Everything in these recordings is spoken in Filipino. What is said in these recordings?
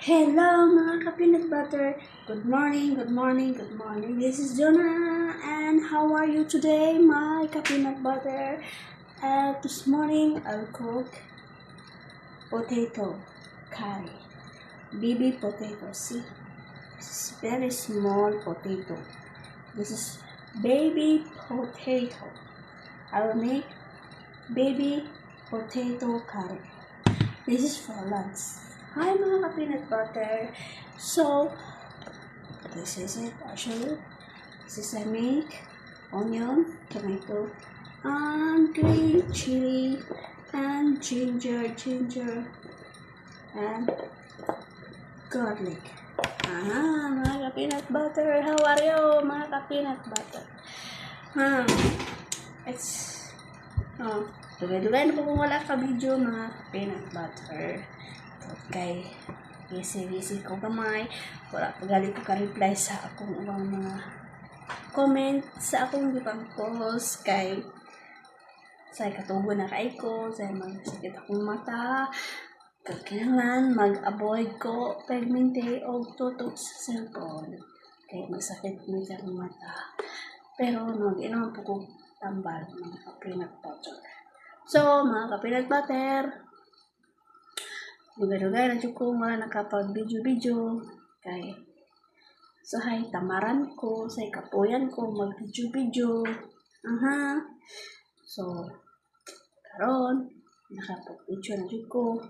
Hello mga ka-peanut butter. Good morning, good morning, good morning. This is Jonah and how are you today my ka-peanut butter? This morning I'll cook potato curry. Baby potato, see? This is very small potato. This is baby potato. I will make baby potato curry. This is for lunch. Hi mga ka-peanut butter. So, this is it. I'll show you. This is I make onion, tomato, and green chili, and ginger, and garlic. Mga ka-peanut butter. How are you mga ka-peanut butter? Dugay-dugay na po kung wala ka video mga peanut butter. Okay, busy ko gamay. Wala pagalit ko ka-reply sa akong mga comment sa akong gipang post kay sa katugo na kay ko, sa magsakit akong mata. Kailangan mag-avoid ko pagmente o tutok sa cellphone. Kaya magsakit mo sa akong mata. Pero mag-inom po ko tambal mga ka-peanut butter. So, mga ka-peanut butter, dugay-dugay na dyan ko wala nakapag-video-video. Kay, so, hay, tamaran ko, sa kapuyan ko, mag-video-video. So, karon nakapag-video na dyan ko.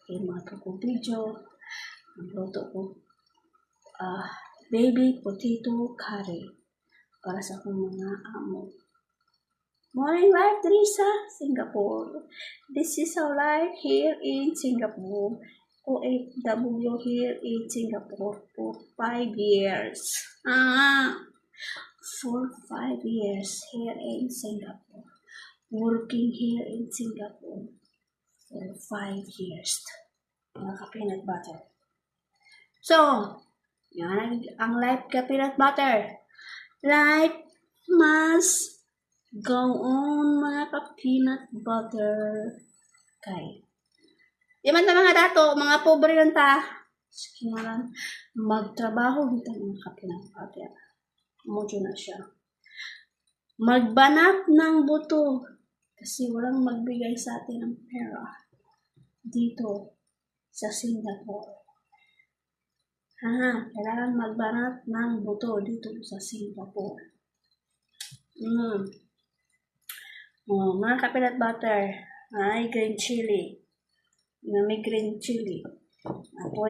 Kaya mga video, magluto ko, baby potato curry para sa akong mga amo. Morning life, Teresa, Singapore. This is our life here in Singapore. OFW here in Singapore for 5 years. For 5 years here in Singapore. Working here in Singapore for 5 years. Mga ka-peanut butter. So, yan ang life ka-peanut butter. Life must go on mga ka-peanut butter. Kay. Di man ta mga dato, mga pobre lang ta. Sinaran, magtrabaho dito mga ka-peanut butter. Mucho na siya. Magbanat ng buto. Kasi walang magbigay sa atin ng pera. Dito sa Singapore. Kailangan magbanat ng buto dito sa Singapore. Mga ka-peanut butter, ay green chili. May green chili.